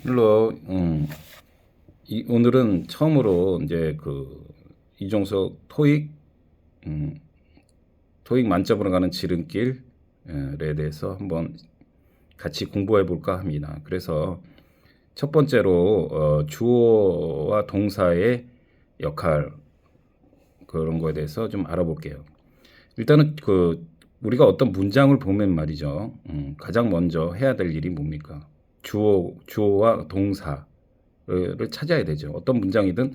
물론 오늘은 처음으로 이제 그 이종석 음, 토익 만점으로 가는 지름길에 대해서 한번 같이 공부해 볼까 합니다. 그래서 첫 번째로 주어와 동사의 역할 그런 거에 대해서 좀 알아볼게요. 일단은 그 우리가 어떤 문장을 보면 말이죠. 가장 먼저 해야 될 일이 뭡니까? 주어와 동사를 찾아야 되죠. 어떤 문장이든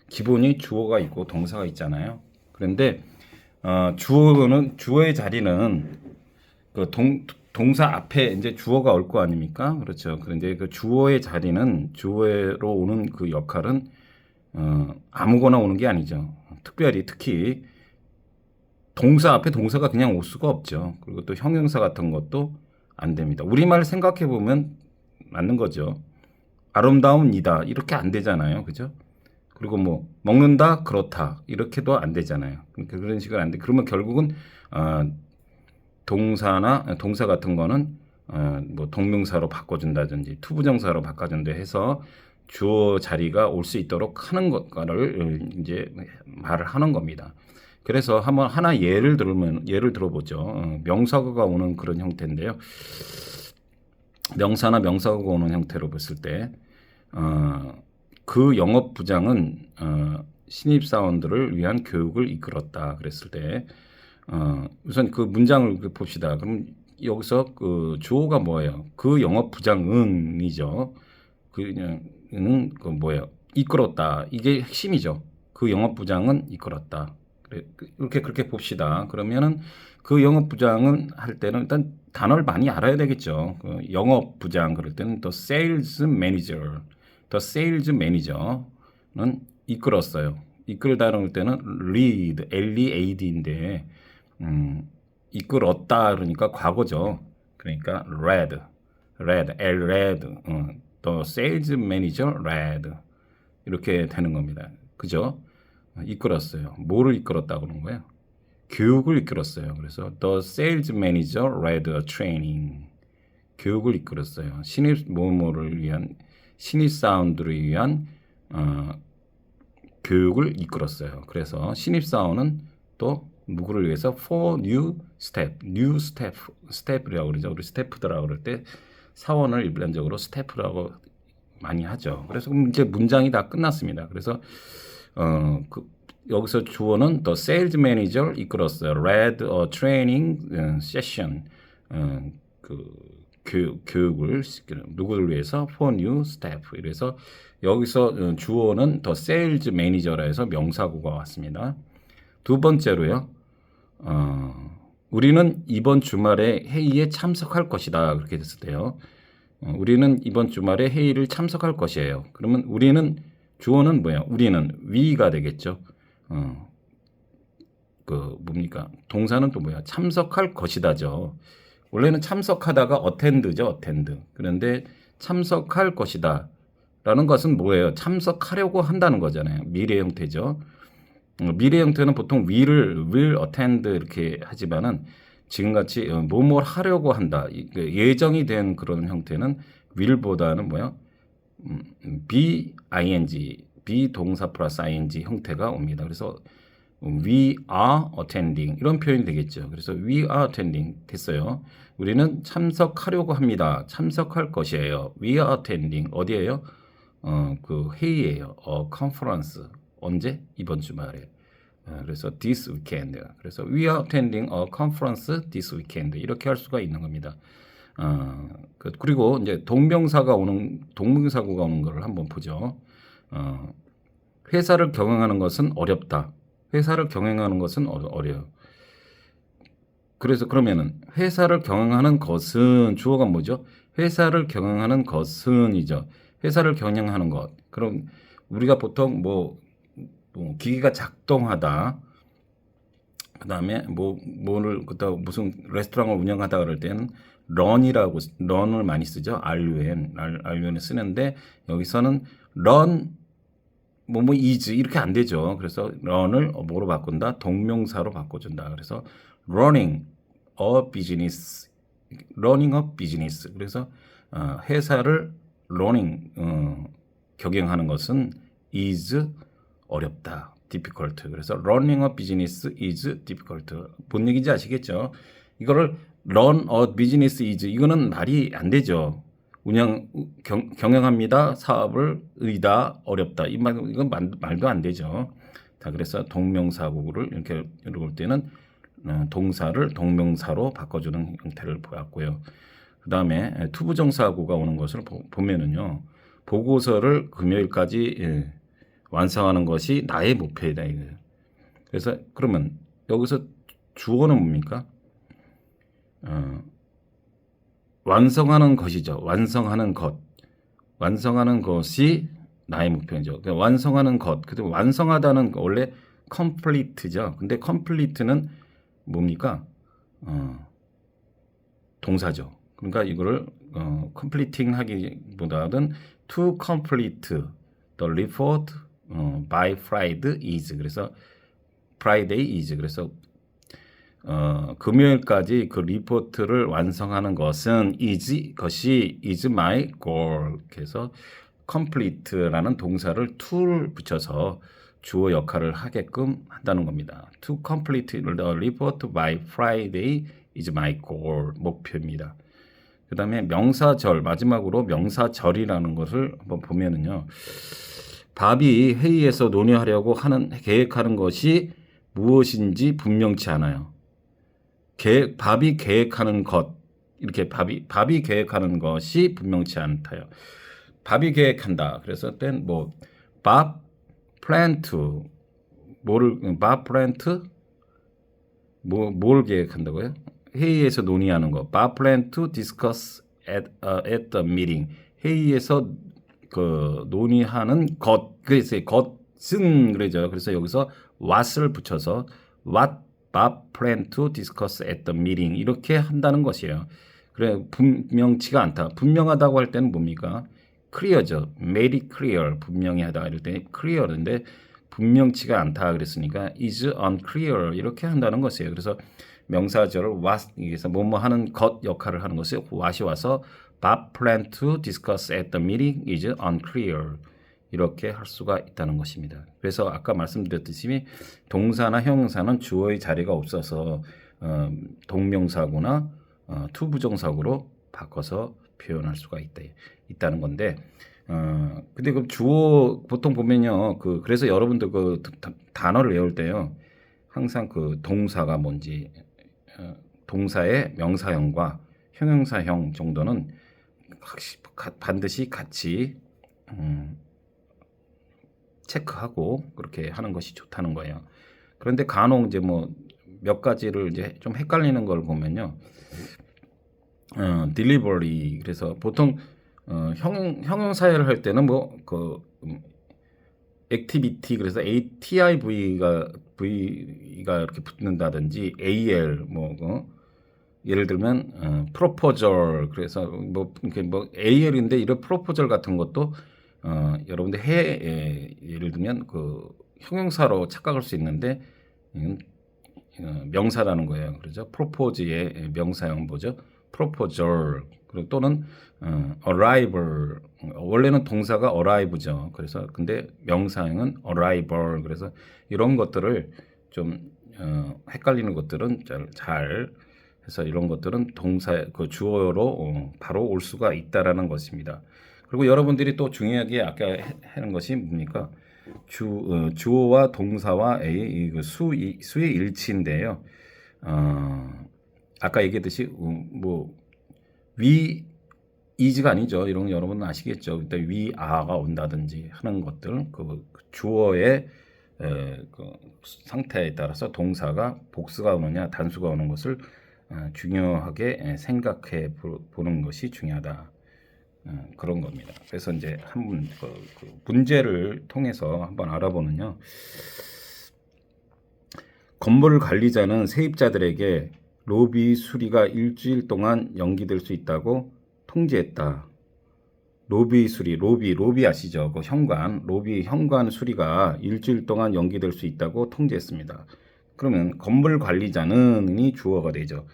기본이 주어가 있고 동사가 있잖아요. 그런데 주어의 자리는 그 동사 앞에 이제 주어가 올 거 아닙니까? 그렇죠. 그런데 그 주어의 자리는 주어로 오는 그 역할은 아무거나 오는 게 아니죠. 특히 동사 앞에 동사가 그냥 올 수가 없죠. 그리고 또 형용사 같은 것도 안 됩니다. 우리말 생각해 보면 맞는 거죠. 아름다운이다 이렇게 안 되잖아요. 그죠? 그리고 뭐 먹는다 그렇다 이렇게도 안 되잖아요. 그러니까 그런 식으로 안 돼. 그러면 결국은 어, 동사 같은 거는 뭐 동명사로 바꿔준다든지 투부정사로 바꿔준다 해서 주어 자리가 올 수 있도록 하는 것과를 이제 말을 하는 겁니다. 그래서 한번 하나 예를 들어보죠. 명사가 오는 그런 형태인데요. 명사나 명사가 오는 형태로 봤을 때, 그 영업 부장은 신입 사원들을 위한 교육을 이끌었다. 그랬을 때, 우선 그 문장을 봅시다. 그럼 여기서 그 주어가 뭐예요? 그 영업 부장은이죠. 그는 그 뭐예요? 이끌었다. 이게 핵심이죠. 그 영업 부장은 이끌었다. 이렇게 그렇게 봅시다. 그러면은 그 영업 부장은 할 때는 일단 단어를 많이 알아야 되겠죠. 그 영업 부장 그럴 때는 the sales manager는 이끌었어요. 이끌다라는 때는 lead, lead인데 이끌었다 그러니까 과거죠. 그러니까 led, the sales manager led 이렇게 되는 겁니다. 그죠? 이끌었어요. 뭐를 이끌었다 그런 거예요? 교육을 이끌었어요. 그래서 the sales manager led a training. 교육을 이끌었어요. 신입 사원들을 위한 교육을 이끌었어요. 그래서 신입 사원은 또 누구를 위해서 for new staff이라고 그러죠. 우리 스태프들라고 그럴 때 사원을 일반적으로 스태프라고 많이 하죠. 그래서 그럼 이제 문장이 다 끝났습니다. 그래서 여기서 주어는 the sales manager 이끌었어요. led a training session. 교육을 누구를 위해서 for new staff. 그래서 여기서 주어는 the sales manager라 해서 명사구가 왔습니다. 두 번째로요. 우리는 이번 주말에 회의에 참석할 것이다. 그렇게 됐을 때요. 우리는 이번 주말에 회의를 참석할 것이에요. 그러면 우리는 주어는 뭐야? 우리는 we가 되겠죠. 그 뭡니까? 동사는 또 뭐야? 참석할 것이다죠. 원래는 참석하다가 attend죠, attend. 그런데 참석할 것이다. 라는 것은 뭐예요? 참석하려고 한다는 거잖아요. 미래 형태죠. 미래 형태는 보통 will attend 이렇게 하지만은 지금같이 뭐뭘 하려고 한다. 예정이 된 그런 형태는 will보다는 뭐야? be 동사 플러스 ing 형태가 옵니다. 그래서 we are attending 이런 표현이 되겠죠. 그래서 we are attending 됐어요. 우리는 참석하려고 합니다. 참석할 것이에요. we are attending 어디예요? 그 회의예요. conference 언제? 이번 주말에. 그래서 this weekend. 그래서 we are attending a conference this weekend 이렇게 할 수가 있는 겁니다. 그리고 이제 동명사구가 오는 거를 한번 보죠. 회사를 경영하는 것은 어렵다. 회사를 경영하는 것은 어려워. 그래서 그러면은 회사를 경영하는 것은 주어가 뭐죠? 회사를 경영하는 것은이죠. 회사를 경영하는 것. 그럼 우리가 보통 뭐 기기가 작동하다. 그다음에 뭐를 그다 무슨 레스토랑을 운영하다 그럴 때는 run을 많이 쓰죠. run을 쓰는데 여기서는 run is 이렇게 안 되죠. 그래서 run을 뭐로 바꾼다? 동명사로 바꿔준다. 그래서 running a business. 그래서 회사를 learning 경영하는 것은 is 어렵다. difficult. 그래서 running a business is difficult. 뭔 얘기인지 아시겠죠? 이거를 run a business is 이거는 말이 안 되죠. 경영합니다. 사업을 의다 어렵다. 이건 말도 안 되죠. 자, 그래서 동명사구를 이렇게 읽을 때는 동사를 동명사로 바꿔주는 형태를 보았고요. 그 다음에 투부정사구가 오는 것을 보면은요. 보고서를 금요일까지 완성하는 것이 나의 목표이다. 이거예요. 그래서 그러면 여기서 주어는 뭡니까? 완성하는 것이죠. 완성하는 것. 완성하는 것이 나의 목표죠. 그러니까 완성하는 것. 그다음 완성하다는 원래 complete죠. 근데 complete는 뭡니까? 동사죠. 그러니까 이거를 completing 하기보다는 to complete the report by Friday is. 그래서 Friday is. 그래서 금요일까지 그 리포트를 완성하는 것은 것이 is my goal. 그래서 complete라는 동사를 to를 붙여서 주어 역할을 하게끔 한다는 겁니다. To complete the report by Friday is my goal. 목표입니다. 그 다음에 명사절, 마지막으로 명사절이라는 것을 한번 보면은요. 밥이 회의에서 논의하려고 계획하는 것이 무엇인지 분명치 않아요. 밥이 계획하는 것, 이렇게 밥이 계획하는 것이 분명치 않다요. 밥이 계획한다. 그래서 땐 밥 plan to 밥 plan to 뭘 계획한다고요? 회의에서 논의하는 거. 밥 plan to discuss at the meeting. 회의에서 논의하는 것. 그래서 것은 그러죠. 그래서 여기서 what을 붙여서 what 밥 plan to discuss at the meeting 이렇게 한다는 것이에요. 그래 분명치가 않다. 분명하다고 할 때는 뭡니까? clear죠. made it clear. 분명히 하다 이럴 때 clear인데 분명치가 않다 그랬으니까 is unclear 이렇게 한다는 것이에요. 그래서 명사절을 what에서 뭐뭐 하는 것 역할을 하는 것이 what이 와서 밥 plan to discuss at the meeting is unclear. 이렇게 할 수가 있다는 것입니다. 그래서 아까 말씀드렸듯이 동사나 형용사는 주어의 자리가 없어서 동명사구나 투부정사구로 바꿔서 표현할 수가 있다는 건데 근데 그 주어 보통 보면요. 그래서 여러분들 그 단어를 외울 때요. 항상 그 동사가 뭔지 동사의 명사형과 형용사형 정도는 반드시 같이 체크하고 그렇게 하는 것이 좋다는 거예요. 그런데 간혹 이제 몇 가지를 이제 좀 헷갈리는 걸 보면요. delivery 그래서 보통 형용사를 할 때는 activity 그래서 ATIV가 이렇게 붙는다든지 AL 예를 들면 proposal 그래서 이렇게 AL인데 이런 proposal 같은 것도 여러분들 예를 들면 형용사로 착각할 수 있는데 명사라는 거예요. 그렇죠? propose의 명사형 뭐죠? proposal 그리고 또는 arrival 원래는 동사가 arrive죠. 그래서 근데 명사형은 arrival 그래서 이런 것들을 좀 헷갈리는 것들은 잘 해서 이런 것들은 동사 주어로 바로 올 수가 있다라는 것입니다. 그리고 여러분들이 또 중요하게 아까 하는 것이 뭡니까? 주어와 동사와 수의 일치인데요. 아까 얘기했듯이 위 is가 아니죠. 이런 거 여러분은 아시겠죠. 일단 위 are가 온다든지 하는 것들 주어의 상태에 따라서 동사가 복수가 오느냐 단수가 오는 것을 중요하게 생각해 보는 것이 중요하다. 그런 겁니다. 그래서 이제 한번 문제를 통해서 한번 알아보면요. 건물 관리자는 세입자들에게 로비 수리가 일주일 동안 연기될 수 있다고 통지했다. 로비 수리, 로비 아시죠? 현관 수리가 일주일 동안 연기될 수 있다고 통지했습니다. 그러면 건물 관리자는이 주어가 되죠.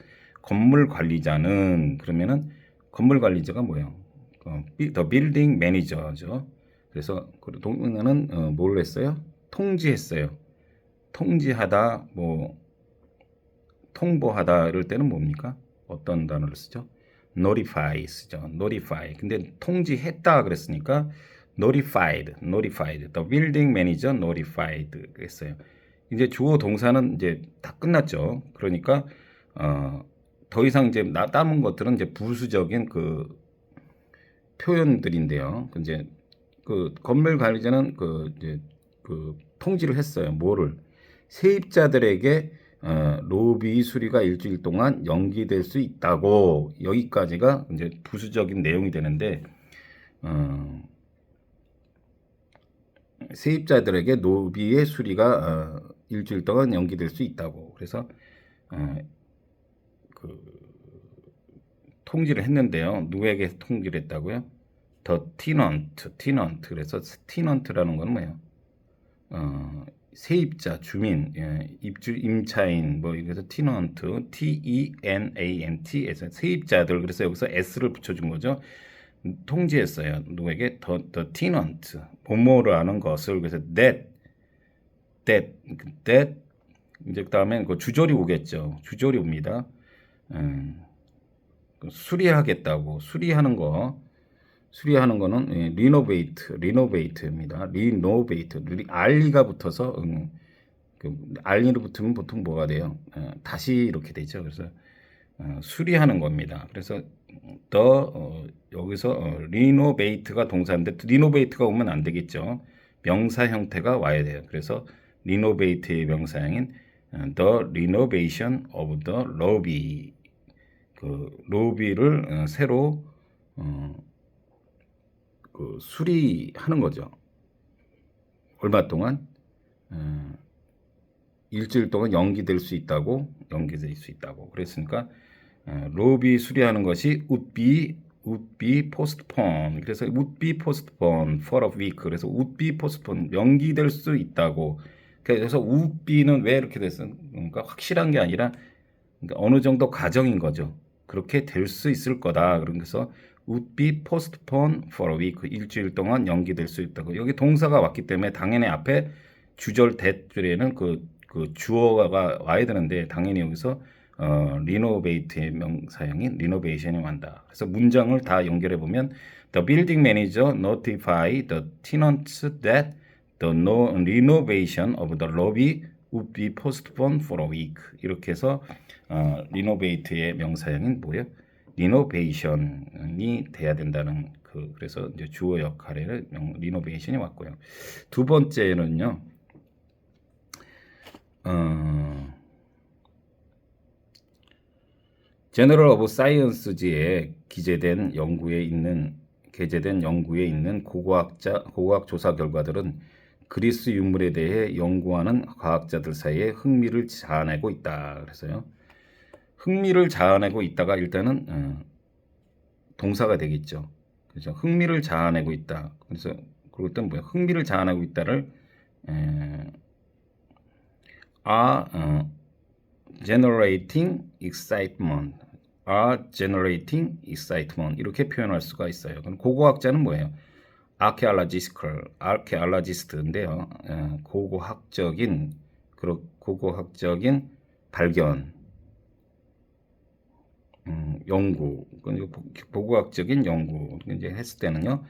건물 관리자는 그러면은 건물 관리자가 뭐예요? the building manager죠. 그래서 동사는 뭘 했어요? 통지했어요. 통지하다, 뭐 통보하다 이럴 때는 뭡니까? 어떤 단어를 쓰죠? notify 쓰죠. notify. 근데 통지했다 그랬으니까 notified. The building manager notified 그랬어요. 이제 주어 동사는 이제 다 끝났죠. 그러니까 더 이상 이제 남은 것들은 이제 부수적인 그 표현들인데요. 이제 그 건물 관리자는 이제 통지를 했어요. 뭐를? 세입자들에게 로비 수리가 일주일 동안 연기될 수 있다고. 여기까지가 이제 부수적인 내용이 되는데 세입자들에게 로비의 수리가 일주일 동안 연기될 수 있다고. 그래서 통지를 했는데요. 누구에게 통지를 했다고요? The tenant. 그래서 tenant라는 건 뭐예요? 세입자, 주민, 임차인, 뭐 그래서 tenant, tenant에서 세입자들. 그래서 여기서 s를 붙여준 거죠. 통지했어요. 누구에게? the tenant, 뭐뭐를 하는 것을. 그래서 that 이제 그다음에 그 주절이 오겠죠. 주절이 옵니다. 수리하겠다고. 수리하는 거는 renovate입니다. r가 붙어서 r로 붙으면 보통 뭐가 돼요? 다시 이렇게 되죠. 그래서 수리하는 겁니다. 그래서 여기서 renovate가 동사인데 renovate가 오면 안 되겠죠. 명사 형태가 와야 돼요. 그래서 renovate의 명사형인 the renovation of the lobby. 로비를 새로 수리하는 거죠. 얼마 동안? 일주일 동안 연기될 수 있다고. 그랬으니까 로비 수리하는 것이 would be postponed. 그래서 would be postponed for a week. 그래서 would be postponed, 연기될 수 있다고. 그래서 would be는 왜 이렇게 됐어? 그러니까 확실한 게 아니라 어느 정도 가정인 거죠. 그렇게 될 수 있을 거다. 그래서 would be postponed for a week. 일주일 동안 연기될 수 있다고. 여기 동사가 왔기 때문에 당연히 앞에 주절 that줄에는 그 주어가 와야 되는데 당연히 여기서 renovate의 명사형인 renovation이 완다. 그래서 문장을 다 연결해 보면 the building manager notified the tenants that the renovation of the lobby would be postponed for a week. 이렇게 해서 renovate의 명사형인 뭐예요? renovation이 돼야 된다는 그래서 이제 주어 역할에 renovation이 왔고요. 두 번째는요. Journal of Science에 게재된 연구에 있는 고고학 조사 결과들은 그리스 유물에 대해 연구하는 과학자들 사이에 흥미를 자아내고 있다. 그래서요. 흥미를 자아내고 있다가 일단은 동사가 되겠죠. 그래서 흥미를 자아내고 있다. 그래서 그럴 땐 뭐야? 흥미를 자아내고 있다를 generating excitement. 이렇게 표현할 수가 있어요. 그럼 고고학자는 뭐예요? archaeologist인데요. 고고학적인 발견, 연구, 고고학적인 연구 이제 했을 때는요.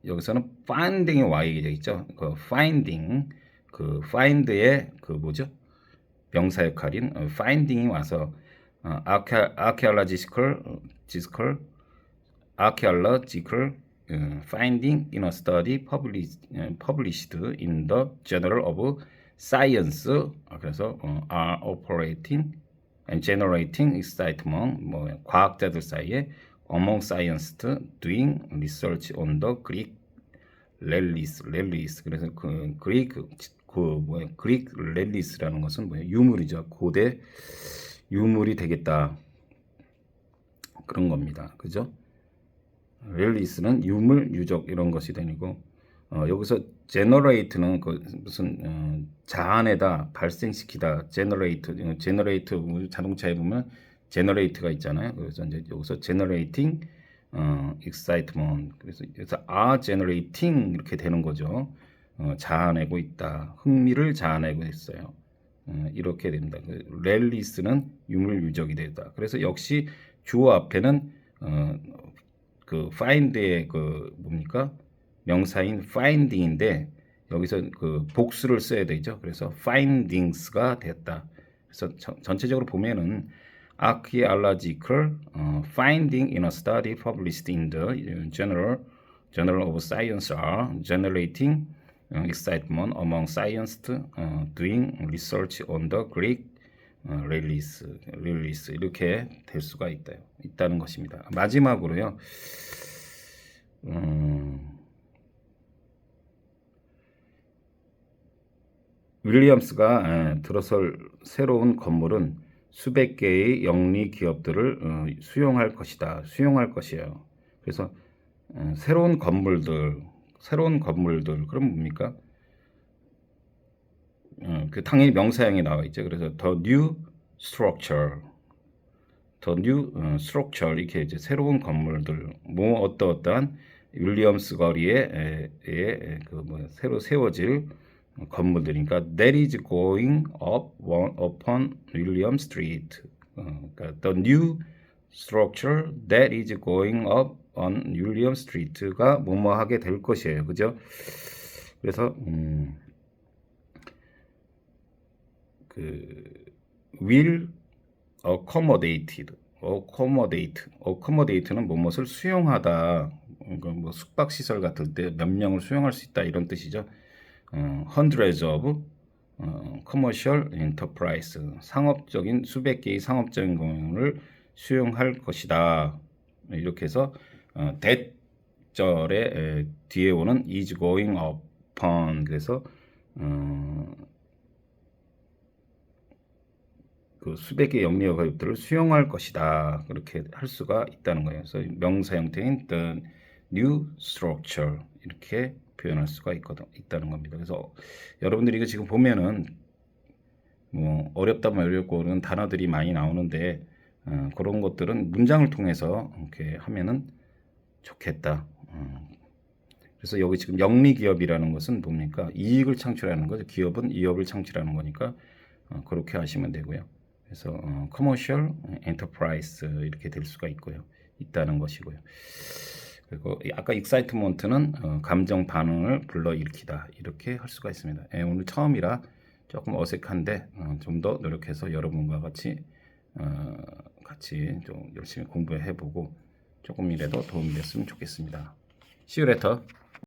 여기서는 finding이 와야 되겠죠. find의 뭐죠? 명사 역할인 finding이 와서 archaeological finding in a study published in the Journal of Science. 그래서 are operating and generating excitement. 과학자들 사이에 among scientists doing research on the Greek 렐리스. 그래서 그리크 렐리스라는 것은 뭐예요? 유물이죠. 고대 유물이 되겠다. 그런 겁니다. 그죠? 렐리스는 유물, 유적 이런 것이 되고 여기서 generate는 무슨 자아내다, 발생시키다. generate 자동차에 보면 generate가 있잖아요. 그래서 이제 여기서 generating excitement. 그래서 are generating 이렇게 되는 거죠. 자아내고 있다. 흥미를 자아내고 있어요. 이렇게 됩니다. 렐리스는 유물유적이 되다. 그래서 역시 주어 앞에는 그 find의 그 뭡니까? 명사인 finding인데 여기서 그 복수를 써야 되죠. 그래서 findings가 됐다. 그래서 전체적으로 보면은 archaeological finding in a study published in the Journal of Science are generating excitement among scientists doing research on the Greek 렐리스 이렇게 될 수가 있다는 것입니다. 마지막으로요. 윌리엄스가 들어설 새로운 건물은 수백 개의 영리 기업들을 수용할 것이에요. 그래서 새로운 건물들 그럼 뭡니까? 그 당연히 명사형이 나와 있죠. 그래서 the new structure 이렇게 이제 새로운 건물들 어떠한 윌리엄스 거리에 새로 세워질 건물들이니까 that is going up upon William Street. 그러니까 the new structure that is going up on William Street가 뭐뭐 하게 될 것이에요. 그죠? 그래서 will accommodate는 무엇을 수용하다. 그러니까 뭐 숙박 시설 같을 때 몇 명을 수용할 수 있다 이런 뜻이죠. hundreds of commercial enterprise 상업적인 수백 개의 상업적인 공연을 수용할 것이다. 이렇게 해서 대절의 뒤에 오는 is going upon 그래서 그 수백 개의 영리어 가입들을 수용할 것이다. 그렇게 할 수가 있다는 거예요. 그래서 명사 형태인 the new structure 이렇게 표현할 수가 있다는 겁니다. 그래서 여러분들이 이거 지금 보면은 뭐 어렵다 어렵고 그런 단어들이 많이 나오는데 그런 것들은 문장을 통해서 이렇게 하면은 좋겠다. 그래서 여기 지금 영리 기업이라는 것은 뭡니까? 이익을 창출하는 거죠. 기업은 이익을 창출하는 거니까 그렇게 하시면 되고요. 그래서 commercial enterprise 이렇게 될 수가 있다는 것이고요. 그리고 아까 excitement는 감정 반응을 불러일으키다 이렇게 할 수가 있습니다. 오늘 처음이라 조금 어색한데 좀 더 노력해서 여러분과 같이 좀 열심히 공부해보고 조금이라도 도움이 됐으면 좋겠습니다. See you later.